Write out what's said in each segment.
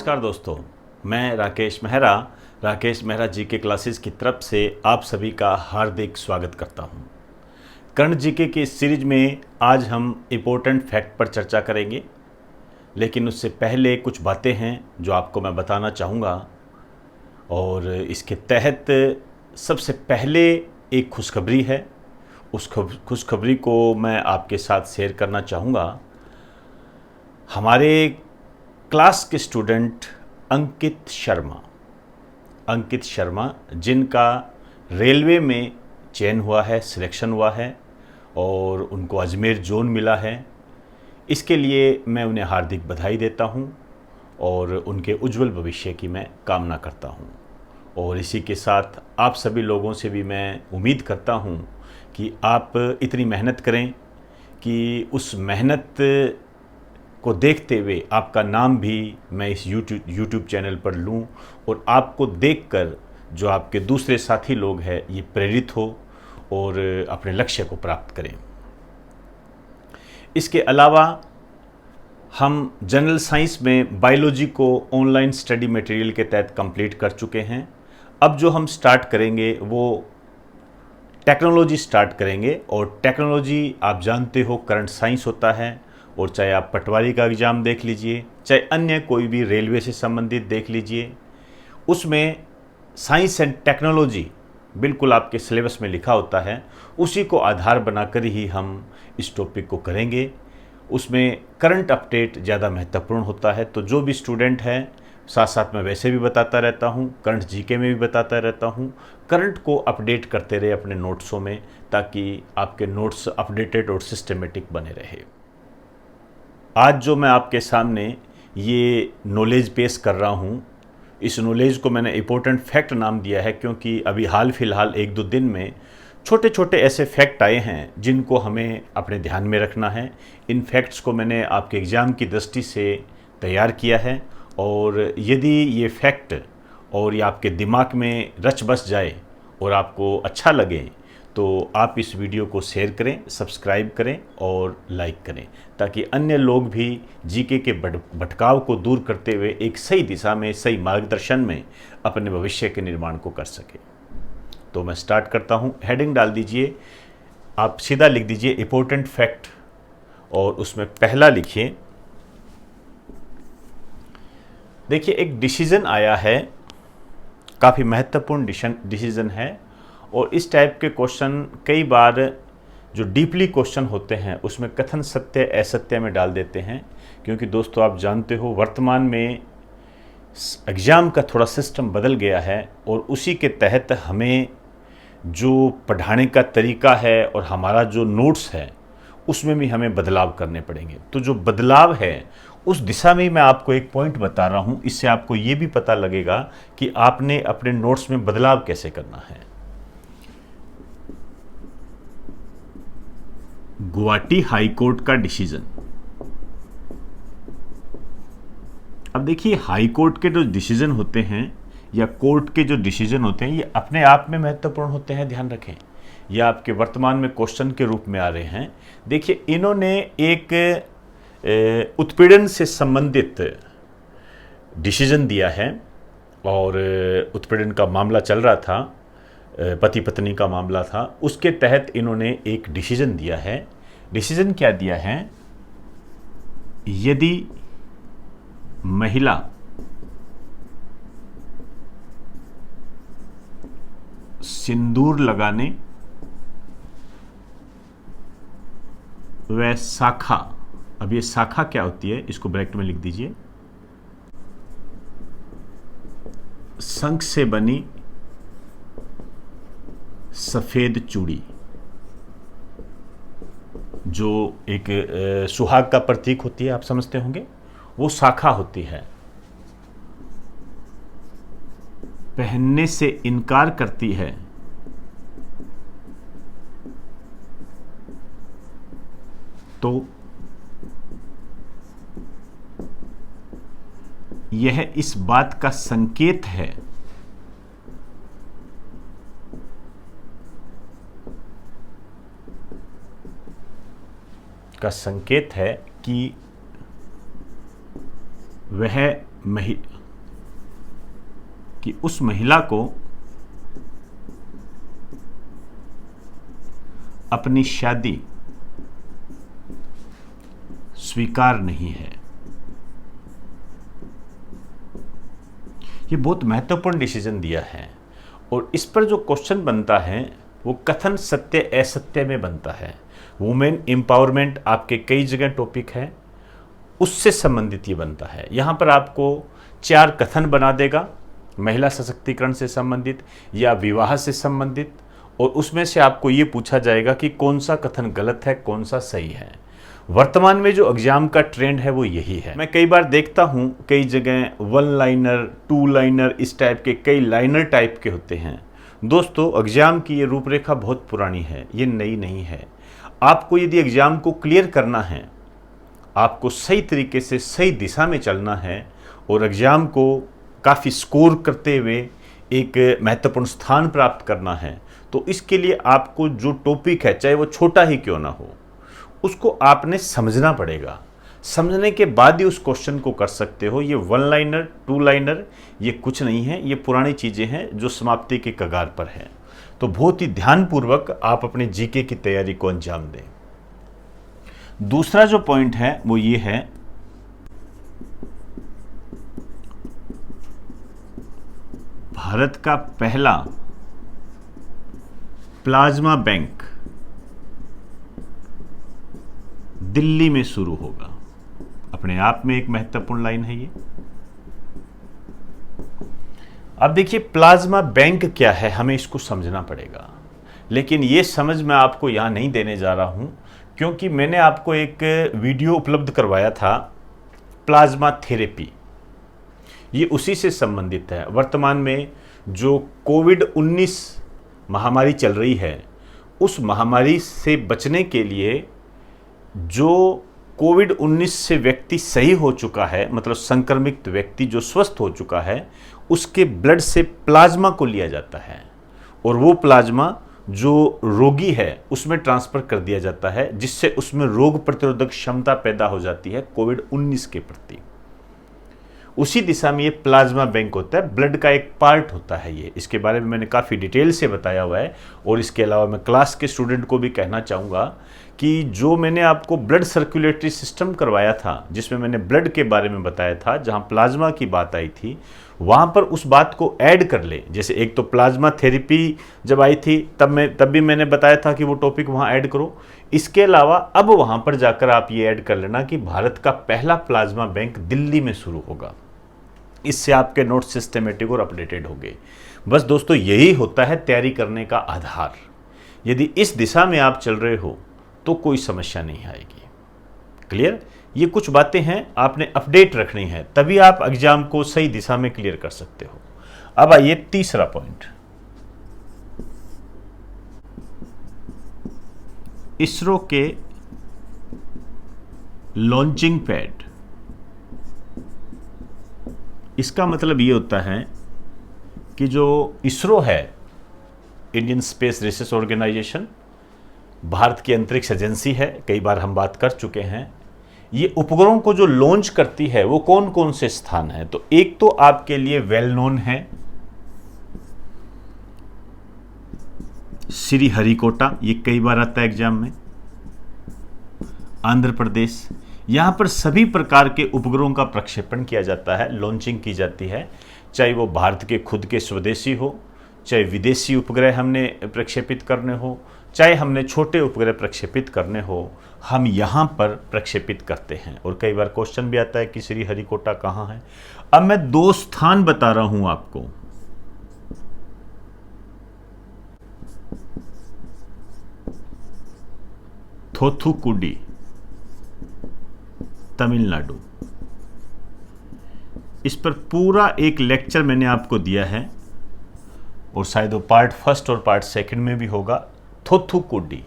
नमस्कार दोस्तों, मैं राकेश मेहरा जी के क्लासेस की तरफ से आप सभी का हार्दिक स्वागत करता हूं। करंट जीके की इस सीरीज में आज हम इम्पोर्टेंट फैक्ट पर चर्चा करेंगे, लेकिन उससे पहले कुछ बातें हैं जो आपको मैं बताना चाहूँगा। और इसके तहत सबसे पहले एक खुशखबरी है। उस खुशखबरी को मैं आपके साथ शेयर करना चाहूँगा। हमारे क्लास के स्टूडेंट अंकित शर्मा जिनका रेलवे में चयन हुआ है, सिलेक्शन हुआ है और उनको अजमेर जोन मिला है, इसके लिए मैं उन्हें हार्दिक बधाई देता हूं और उनके उज्जवल भविष्य की मैं कामना करता हूं। और इसी के साथ आप सभी लोगों से भी मैं उम्मीद करता हूं कि आप इतनी मेहनत करें कि उस मेहनत को देखते हुए आपका नाम भी मैं इस यूट्यूब चैनल पर लूं और आपको देखकर जो आपके दूसरे साथी लोग हैं ये प्रेरित हो और अपने लक्ष्य को प्राप्त करें। इसके अलावा हम जनरल साइंस में बायोलॉजी को ऑनलाइन स्टडी मटेरियल के तहत कंप्लीट कर चुके हैं। अब जो हम स्टार्ट करेंगे वो टेक्नोलॉजी स्टार्ट करेंगे। और टेक्नोलॉजी आप जानते हो करंट साइंस होता है, और चाहे आप पटवारी का एग्ज़ाम देख लीजिए, चाहे अन्य कोई भी रेलवे से संबंधित देख लीजिए, उसमें साइंस एंड टेक्नोलॉजी बिल्कुल आपके सिलेबस में लिखा होता है। उसी को आधार बनाकर ही हम इस टॉपिक को करेंगे। उसमें करंट अपडेट ज़्यादा महत्वपूर्ण होता है, तो जो भी स्टूडेंट है, साथ साथ मैं वैसे भी बताता रहता हूँ, करंट जीके में भी बताता रहता हूँ, करंट को अपडेट करते रहे अपने नोट्सों में, ताकि आपके नोट्स अपडेटेड और सिस्टमेटिक बने रहे। आज जो मैं आपके सामने ये नॉलेज पेश कर रहा हूँ, इस नॉलेज को मैंने इम्पोर्टेंट फैक्ट नाम दिया है, क्योंकि अभी हाल फिलहाल एक दो दिन में छोटे छोटे ऐसे फैक्ट आए हैं जिनको हमें अपने ध्यान में रखना है। इन फैक्ट्स को मैंने आपके एग्ज़ाम की दृष्टि से तैयार किया है, और यदि ये फैक्ट और ये आपके दिमाग में रच बस जाए और आपको अच्छा लगे तो आप इस वीडियो को शेयर करें, सब्सक्राइब करें और लाइक करें, ताकि अन्य लोग भी जीके के भटकाव को दूर करते हुए एक सही दिशा में, सही मार्गदर्शन में अपने भविष्य के निर्माण को कर सके। तो मैं स्टार्ट करता हूं। हेडिंग डाल दीजिए, आप सीधा लिख दीजिए इम्पोर्टेंट फैक्ट, और उसमें पहला लिखिए। देखिए, एक डिसीजन आया है, काफ़ी महत्वपूर्ण डिसीजन है। और इस टाइप के क्वेश्चन कई बार जो डीपली क्वेश्चन होते हैं उसमें कथन सत्य असत्य में डाल देते हैं, क्योंकि दोस्तों आप जानते हो वर्तमान में एग्ज़ाम का थोड़ा सिस्टम बदल गया है, और उसी के तहत हमें जो पढ़ाने का तरीका है और हमारा जो नोट्स है उसमें भी हमें बदलाव करने पड़ेंगे। तो जो बदलाव है उस दिशा में मैं आपको एक पॉइंट बता रहा हूँ, इससे आपको ये भी पता लगेगा कि आपने अपने नोट्स में बदलाव कैसे करना है। गुवाहाटी हाई कोर्ट का डिसीजन। अब देखिए, हाई कोर्ट के जो डिसीजन होते हैं या कोर्ट के जो डिसीजन होते हैं ये अपने आप में महत्वपूर्ण होते हैं, ध्यान रखें। ये आपके वर्तमान में क्वेश्चन के रूप में आ रहे हैं। देखिए, इन्होंने एक उत्पीड़न से संबंधित डिसीजन दिया है, और उत्पीड़न का मामला चल रहा था, पति पत्नी का मामला था। उसके तहत इन्होंने एक डिसीजन दिया है। डिसीजन क्या दिया है? यदि महिला सिंदूर लगाने व शाखा, अब ये शाखा क्या होती है इसको ब्रैकेट में लिख दीजिए, शंख से बनी सफेद चूड़ी, जो एक सुहाग का प्रतीक होती है, आप समझते होंगे, वो शाखा होती है, पहनने से इनकार करती है तो यह इस बात का संकेत है कि वह उस महिला को अपनी शादी स्वीकार नहीं है। ये बहुत महत्वपूर्ण डिसीजन दिया है और इस पर जो क्वेश्चन बनता है वो कथन सत्य असत्य में बनता है। वुमेन एम्पावरमेंट आपके कई जगह टॉपिक है, उससे संबंधित ये बनता है। यहाँ पर आपको 4 कथन बना देगा, महिला सशक्तिकरण से संबंधित या विवाह से संबंधित, और उसमें से आपको ये पूछा जाएगा कि कौन सा कथन गलत है, कौन सा सही है। वर्तमान में जो एग्जाम का ट्रेंड है वो यही है। मैं कई बार देखता हूँ कई जगह 1 लाइनर 2 लाइनर इस टाइप के कई लाइनर टाइप के होते हैं। दोस्तों, एग्जाम की ये रूपरेखा बहुत पुरानी है, ये नई नहीं है। आपको यदि एग्जाम को क्लियर करना है, आपको सही तरीके से सही दिशा में चलना है और एग्जाम को काफ़ी स्कोर करते हुए एक महत्वपूर्ण स्थान प्राप्त करना है, तो इसके लिए आपको जो टॉपिक है, चाहे वो छोटा ही क्यों ना हो, उसको आपने समझना पड़ेगा। समझने के बाद ही उस क्वेश्चन को कर सकते हो। ये 1 लाइनर 2 लाइनर ये कुछ नहीं है, ये पुरानी चीज़ें हैं जो समाप्ति के कगार पर हैं। तो बहुत ही ध्यानपूर्वक आप अपने जीके की तैयारी को अंजाम दें। दूसरा जो पॉइंट है वो ये है, भारत का पहला प्लाज्मा बैंक दिल्ली में शुरू होगा। अपने आप में एक महत्वपूर्ण लाइन है ये। अब देखिए, प्लाज्मा बैंक क्या है, हमें इसको समझना पड़ेगा। लेकिन ये समझ मैं आपको यहां नहीं देने जा रहा हूं, क्योंकि मैंने आपको एक वीडियो उपलब्ध करवाया था प्लाज्मा थेरेपी, ये उसी से संबंधित है। वर्तमान में जो कोविड-19 महामारी चल रही है, उस महामारी से बचने के लिए जो कोविड-19 से व्यक्ति सही हो चुका है, मतलब संक्रमित व्यक्ति जो स्वस्थ हो चुका है, उसके ब्लड से प्लाज्मा को लिया जाता है और वो प्लाज्मा जो रोगी है उसमें ट्रांसफ़र कर दिया जाता है, जिससे उसमें रोग प्रतिरोधक क्षमता पैदा हो जाती है कोविड-19 के प्रति। उसी दिशा में ये प्लाज्मा बैंक होता है, ब्लड का एक पार्ट होता है ये। इसके बारे में मैंने काफ़ी डिटेल से बताया हुआ है। और इसके अलावा मैं क्लास के स्टूडेंट को भी कहना चाहूँगा कि जो मैंने आपको ब्लड सर्कुलेटरी सिस्टम करवाया था, जिसमें मैंने ब्लड के बारे में बताया था, जहाँ प्लाज्मा की बात आई थी, वहाँ पर उस बात को ऐड कर ले। जैसे एक तो प्लाज्मा थेरेपी जब आई थी तब भी मैंने बताया था कि वो टॉपिक वहाँ ऐड करो। इसके अलावा अब वहाँ पर जाकर आप ये ऐड कर लेना कि भारत का पहला प्लाज्मा बैंक दिल्ली में शुरू होगा। इससे आपके नोट सिस्टमेटिक और अपडेटेड होंगे। बस दोस्तों, यही होता है तैयारी करने का आधार। यदि इस दिशा में आप चल रहे हो तो कोई समस्या नहीं आएगी। क्लियर? ये कुछ बातें हैं आपने अपडेट रखनी है, तभी आप एग्जाम को सही दिशा में क्लियर कर सकते हो। अब आइए तीसरा पॉइंट, इसरो के लॉन्चिंग पैड। इसका मतलब ये होता है कि जो इसरो है, Indian space research organisation, Bharat की अंतरिक्ष एजेंसी है, कई बार हम बात कर चुके हैं। ये उपग्रहों को जो लॉन्च करती है वो कौन कौन से स्थान है, तो एक तो आपके लिए वेल नोन है श्रीहरिकोटा, ये कई बार आता है एग्जाम में। आंध्र प्रदेश, यहाँ पर सभी प्रकार के उपग्रहों का प्रक्षेपण किया जाता है, लॉन्चिंग की जाती है, चाहे वो भारत के खुद के स्वदेशी हो, चाहे विदेशी उपग्रह हमने प्रक्षेपित करने हो, चाहे हमने छोटे उपग्रह प्रक्षेपित करने हो, हम यहाँ पर प्रक्षेपित करते हैं। और कई बार क्वेश्चन भी आता है कि श्रीहरिकोटा कहाँ है। अब मैं 2 स्थान बता रहा हूँ आपको। थोथुकुडी, तमिलनाडु। इस पर पूरा एक लेक्चर मैंने आपको दिया है और शायद वो पार्ट 1 और पार्ट 2 में भी होगा। थोथुकुडी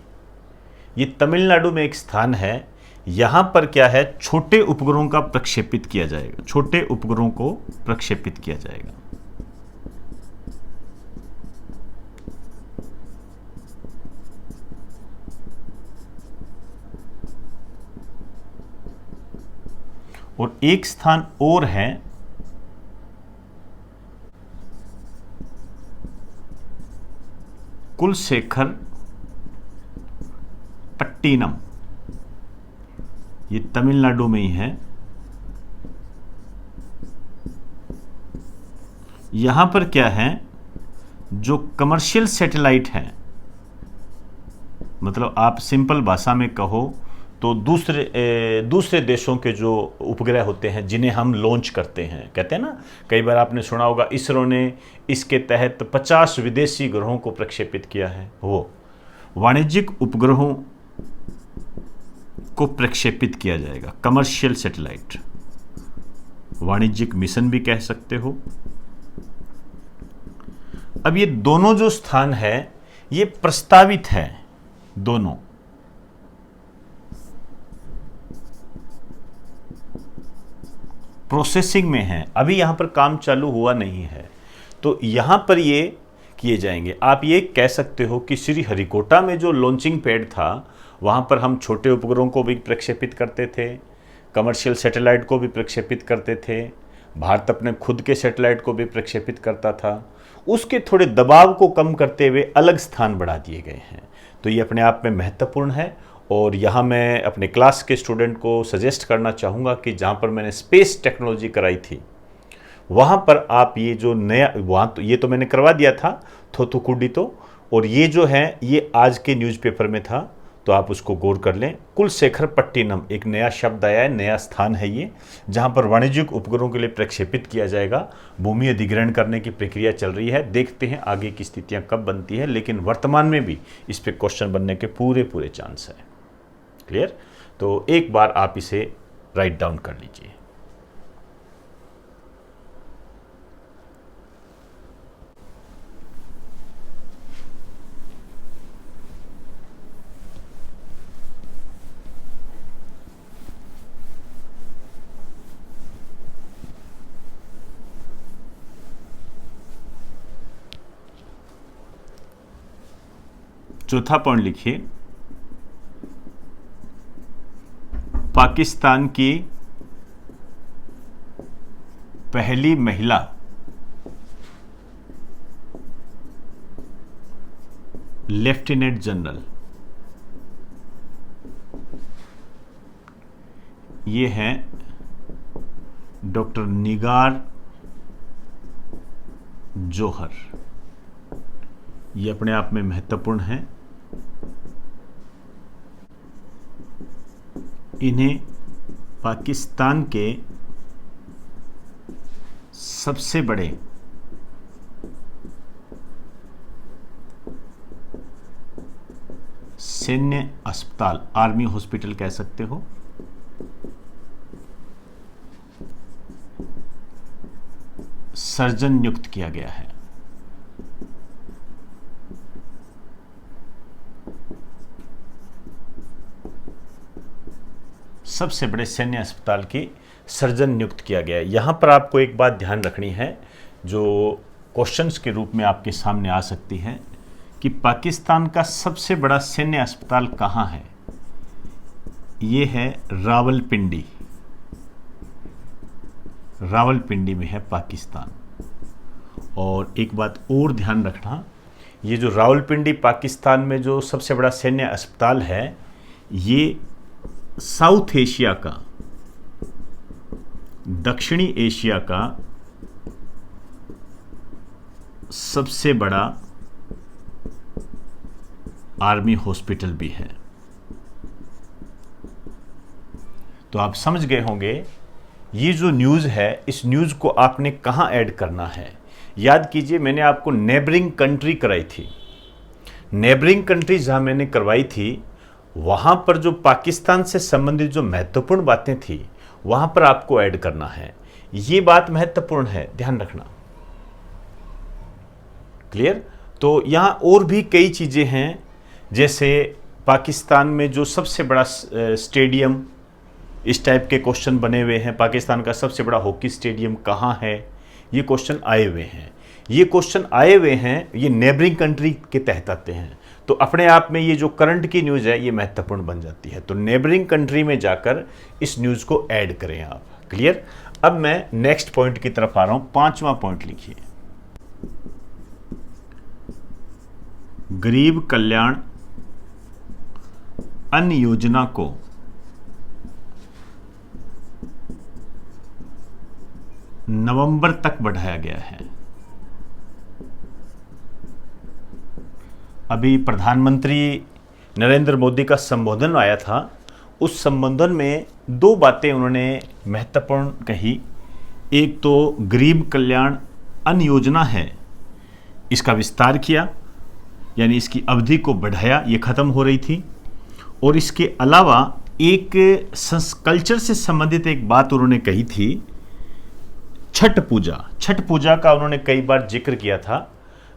ये तमिलनाडु में एक स्थान है। यहाँ पर क्या है, छोटे उपग्रहों का प्रक्षेपित किया जाएगा, छोटे उपग्रहों को प्रक्षेपित किया जाएगा। और एक स्थान और है कुलशेखर पट्टिनम, ये तमिलनाडु में ही है। यहां पर क्या है, जो कमर्शियल सैटेलाइट हैं, मतलब आप सिंपल भाषा में कहो तो दूसरे देशों के जो उपग्रह होते हैं जिन्हें हम लॉन्च करते हैं, कहते हैं ना, कई बार आपने सुना होगा इसरो ने इसके तहत 50 विदेशी ग्रहों को प्रक्षेपित किया है। वो वाणिज्यिक उपग्रहों को प्रक्षेपित किया जाएगा, कमर्शियल सैटेलाइट, वाणिज्यिक मिशन भी कह सकते हो। अब ये दोनों जो स्थान है ये प्रस्तावित है, दोनों प्रोसेसिंग में है, अभी यहां पर काम चालू हुआ नहीं है। तो यहां पर ये किए जाएंगे। आप ये कह सकते हो कि श्रीहरिकोटा में जो लॉन्चिंग पैड था वहां पर हम छोटे उपग्रहों को भी प्रक्षेपित करते थे, कमर्शियल सैटेलाइट को भी प्रक्षेपित करते थे, भारत अपने खुद के सैटेलाइट को भी प्रक्षेपित करता था। उसके थोड़े दबाव को कम करते हुए अलग स्थान बढ़ा दिए गए हैं। तो ये अपने आप में महत्वपूर्ण है। और यहाँ मैं अपने क्लास के स्टूडेंट को सजेस्ट करना चाहूँगा कि जहाँ पर मैंने स्पेस टेक्नोलॉजी कराई थी वहाँ पर आप ये जो नया, वहाँ तो ये तो मैंने करवा दिया था थोथुकुडी तो, और ये जो है ये आज के न्यूज़पेपर में था, तो आप उसको गौर कर लें। कुलशेखर पट्टिनम एक नया शब्द आया है, नया स्थान है ये, जहाँ पर वाणिज्यिक उपग्रहों के लिए प्रक्षेपित किया जाएगा। भूमि अधिग्रहण करने की प्रक्रिया चल रही है, देखते हैं आगे की स्थितियाँ कब बनती है, लेकिन वर्तमान में भी इस पर क्वेश्चन बनने के पूरे चांस है। क्लियर? तो एक बार आप इसे राइट डाउन कर लीजिए। चौथा पॉइंट लिखिए, पाकिस्तान की पहली महिला लेफ्टिनेंट जनरल, ये हैं डॉक्टर निगार जौहर। ये अपने आप में महत्वपूर्ण है। इन्हें पाकिस्तान के सबसे बड़े सैन्य अस्पताल, आर्मी हॉस्पिटल कह सकते हो, सर्जन नियुक्त किया गया है। सबसे बड़े सैन्य अस्पताल की सर्जन नियुक्त किया गया है। यहाँ पर आपको एक बात ध्यान रखनी है जो क्वेश्चंस के रूप में आपके सामने आ सकती है कि पाकिस्तान का सबसे बड़ा सैन्य अस्पताल कहाँ है। ये है रावलपिंडी, रावलपिंडी में है पाकिस्तान। और एक बात और ध्यान रखना, ये जो रावलपिंडी पाकिस्तान में जो सबसे बड़ा सैन्य अस्पताल है, ये साउथ एशिया का, दक्षिणी एशिया का सबसे बड़ा आर्मी हॉस्पिटल भी है। तो आप समझ गए होंगे ये जो न्यूज़ है, इस न्यूज़ को आपने कहाँ ऐड करना है। याद कीजिए मैंने आपको नेबरिंग कंट्री कराई थी। नेबरिंग कंट्री जहाँ मैंने करवाई थी वहाँ पर जो पाकिस्तान से संबंधित जो महत्वपूर्ण बातें थी वहाँ पर आपको ऐड करना है। ये बात महत्वपूर्ण है, ध्यान रखना। क्लियर? तो यहाँ और भी कई चीज़ें हैं, जैसे पाकिस्तान में जो सबसे बड़ा स्टेडियम, इस टाइप के क्वेश्चन बने हुए हैं। पाकिस्तान का सबसे बड़ा हॉकी स्टेडियम कहाँ है, ये क्वेश्चन आए हुए हैं। ये क्वेश्चन आए हुए हैं, ये नेबरिंग कंट्री के तहत आते हैं। तो अपने आप में ये जो करंट की न्यूज़ है ये महत्वपूर्ण बन जाती है। तो नेबरिंग कंट्री में जाकर इस न्यूज़ को ऐड करें आप। क्लियर? अब मैं नेक्स्ट पॉइंट की तरफ आ रहा हूं। 5वां पॉइंट लिखिए, गरीब कल्याण अन्न योजना को नवंबर तक बढ़ाया गया है। अभी प्रधानमंत्री नरेंद्र मोदी का संबोधन आया था, उस संबोधन में दो बातें उन्होंने महत्वपूर्ण कही। एक तो गरीब कल्याण अन्न योजना है, इसका विस्तार किया, यानी इसकी अवधि को बढ़ाया, ये ख़त्म हो रही थी। और इसके अलावा एक कल्चर से संबंधित एक बात उन्होंने कही थी, छठ पूजा। छठ पूजा का उन्होंने कई बार जिक्र किया था,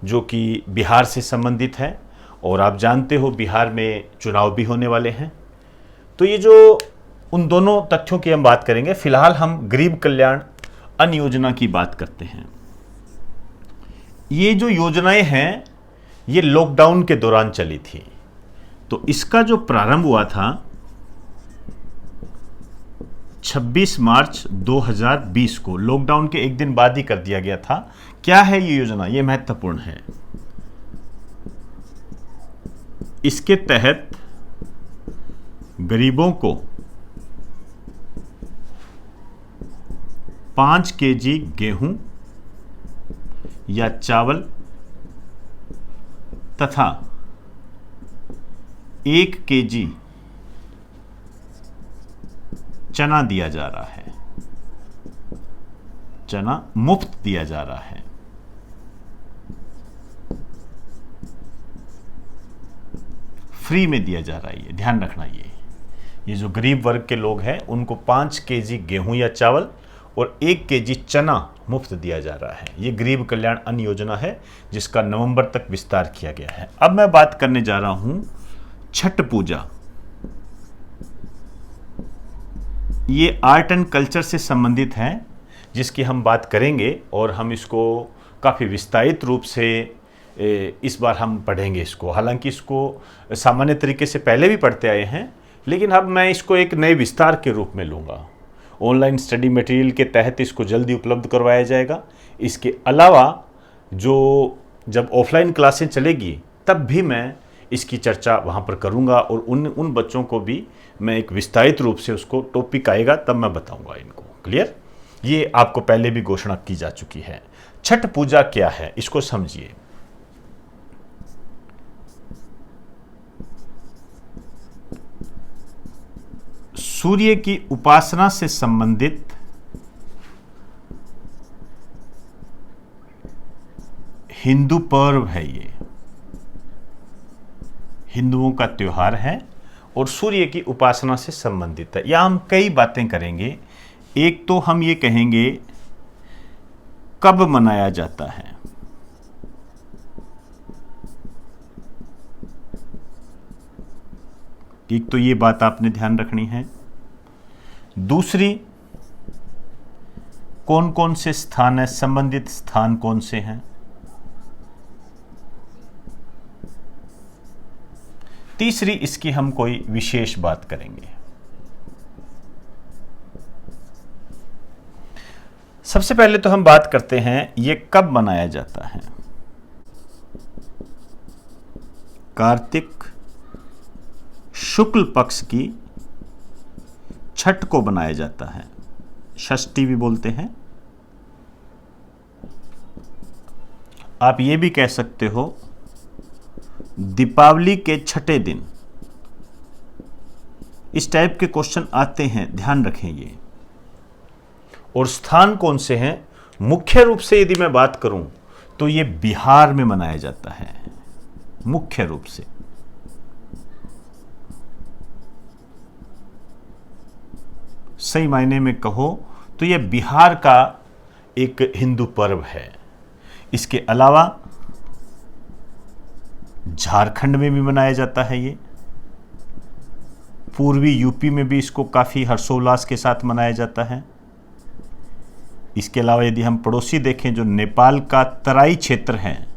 जो कि बिहार से संबंधित है, और आप जानते हो बिहार में चुनाव भी होने वाले हैं। तो ये जो उन दोनों तथ्यों की हम बात करेंगे। फिलहाल हम गरीब कल्याण अन्न योजना की बात करते हैं। ये जो योजनाएं हैं ये लॉकडाउन के दौरान चली थी। तो इसका जो प्रारंभ हुआ था 26 मार्च 2020 को, लॉकडाउन के एक दिन बाद ही कर दिया गया था। क्या है ये योजना? ये महत्वपूर्ण है। इसके तहत गरीबों को 5 केजी गेहूं या चावल तथा 1 केजी चना दिया जा रहा है। चना मुफ्त दिया जा रहा है। फ्री में दिया जा रहा है। ये ध्यान रखना। ये जो गरीब वर्ग के लोग हैं उनको 5 केजी गेहूं या चावल और 1 केजी चना मुफ्त दिया जा रहा है। ये गरीब कल्याण अन्न योजना है, जिसका नवंबर तक विस्तार किया गया है। अब मैं बात करने जा रहा हूं छठ पूजा। ये आर्ट एंड कल्चर से संबंधित है, जिसकी हम बात करेंगे, और हम इसको काफ़ी विस्तारित रूप से इस बार हम पढ़ेंगे इसको। हालांकि इसको सामान्य तरीके से पहले भी पढ़ते आए हैं, लेकिन अब मैं इसको एक नए विस्तार के रूप में लूँगा। ऑनलाइन स्टडी मटेरियल के तहत इसको जल्दी उपलब्ध करवाया जाएगा। इसके अलावा जो जब ऑफलाइन क्लासें चलेगी तब भी मैं इसकी चर्चा वहाँ पर करूँगा, और उन बच्चों को भी मैं एक विस्तारित रूप से उसको टॉपिक आएगा तब मैं बताऊँगा इनको। क्लियर? ये आपको पहले भी घोषणा की जा चुकी है। छठ पूजा क्या है इसको समझिए। सूर्य की उपासना से संबंधित हिंदू पर्व है। ये हिंदुओं का त्योहार है और सूर्य की उपासना से संबंधित है। या हम कई बातें करेंगे। एक तो हम ये कहेंगे कब मनाया जाता है, एक तो ये बात आपने ध्यान रखनी है। दूसरी, कौन कौन से स्थान है, संबंधित स्थान कौन से हैं। तीसरी, इसकी हम कोई विशेष बात करेंगे। सबसे पहले तो हम बात करते हैं ये कब मनाया जाता है। कार्तिक शुक्ल पक्ष की छठ को बनाया जाता है। षष्ठी भी बोलते हैं। आप ये भी कह सकते हो दीपावली के छठे दिन। इस टाइप के क्वेश्चन आते हैं, ध्यान रखें ये। और स्थान कौन से हैं? मुख्य रूप से यदि मैं बात करूं तो ये बिहार में मनाया जाता है, मुख्य रूप से। सही मायने में कहो तो यह बिहार का एक हिंदू पर्व है। इसके अलावा झारखंड में भी मनाया जाता है। ये पूर्वी यूपी में भी इसको काफ़ी हर्षोल्लास के साथ मनाया जाता है। इसके अलावा यदि हम पड़ोसी देखें, जो नेपाल का तराई क्षेत्र है,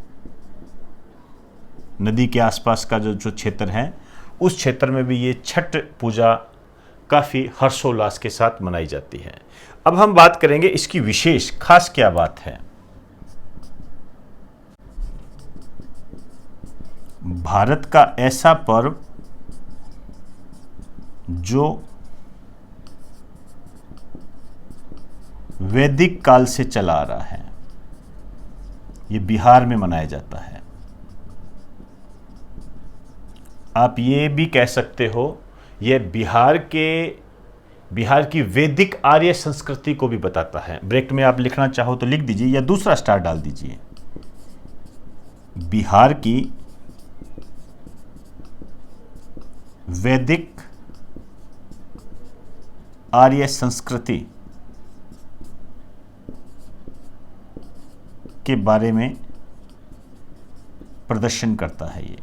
नदी के आसपास का जो क्षेत्र है, उस क्षेत्र में भी ये छठ पूजा काफ़ी हर्षोल्लास के साथ मनाई जाती है। अब हम बात करेंगे इसकी विशेष खास क्या बात है। भारत का ऐसा पर्व जो वैदिक काल से चला आ रहा है, ये बिहार में मनाया जाता है। आप ये भी कह सकते हो यह बिहार की वैदिक आर्य संस्कृति को भी बताता है। ब्रैकेट में आप लिखना चाहो तो लिख दीजिए या दूसरा स्टार डाल दीजिए। बिहार की वैदिक आर्य संस्कृति के बारे में प्रदर्शन करता है ये।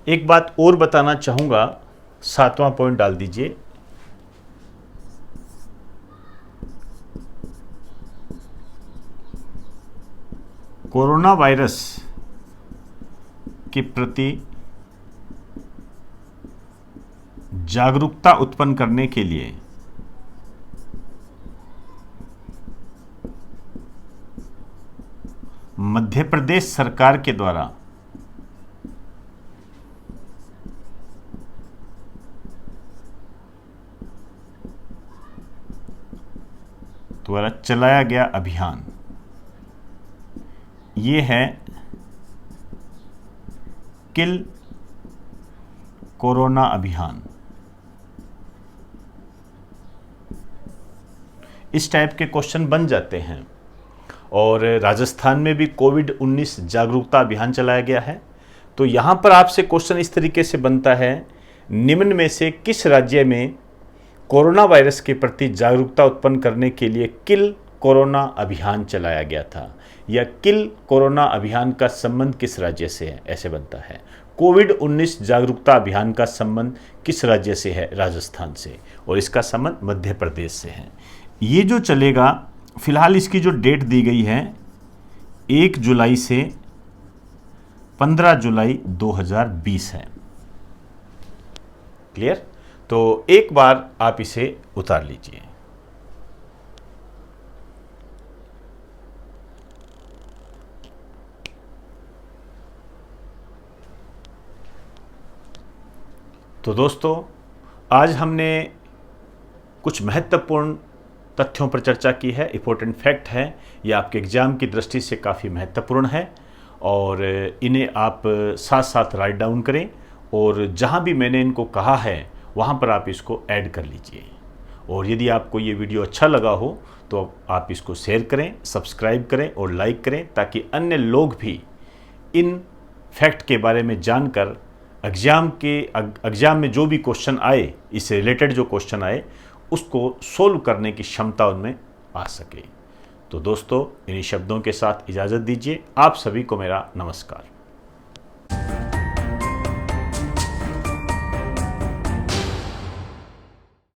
एक बात और बताना चाहूंगा, 7वां पॉइंट डाल दीजिए। कोरोना वायरस के प्रति जागरूकता उत्पन्न करने के लिए मध्य प्रदेश सरकार के द्वारा चलाया गया अभियान ये है किल कोरोना अभियान। इस टाइप के क्वेश्चन बन जाते हैं। और राजस्थान में भी कोविड-19 जागरूकता अभियान चलाया गया है। तो यहां पर आपसे क्वेश्चन इस तरीके से बनता है, निम्न में से किस राज्य में कोरोना वायरस के प्रति जागरूकता उत्पन्न करने के लिए किल कोरोना अभियान चलाया गया था, या किल कोरोना अभियान का संबंध किस राज्य से है, ऐसे बनता है। कोविड-19 जागरूकता अभियान का संबंध किस राज्य से है, राजस्थान से, और इसका संबंध मध्य प्रदेश से है। ये जो चलेगा, फिलहाल इसकी जो डेट दी गई है 1 जुलाई से 15 जुलाई 2020 है। क्लियर? तो एक बार आप इसे उतार लीजिए। तो दोस्तों, आज हमने कुछ महत्वपूर्ण तथ्यों पर चर्चा की है। इंपॉर्टेंट फैक्ट है, ये आपके एग्जाम की दृष्टि से काफ़ी महत्वपूर्ण है और इन्हें आप साथ साथ राइट डाउन करें, और जहाँ भी मैंने इनको कहा है वहाँ पर आप इसको ऐड कर लीजिए। और यदि आपको ये वीडियो अच्छा लगा हो तो आप इसको शेयर करें, सब्सक्राइब करें और लाइक करें, ताकि अन्य लोग भी इन फैक्ट के बारे में जानकर एग्ज़ाम में जो भी क्वेश्चन आए, इससे रिलेटेड जो क्वेश्चन आए, उसको सोल्व करने की क्षमता उनमें आ सके। तो दोस्तों, इन्हीं शब्दों के साथ इजाज़त दीजिए। आप सभी को मेरा नमस्कार।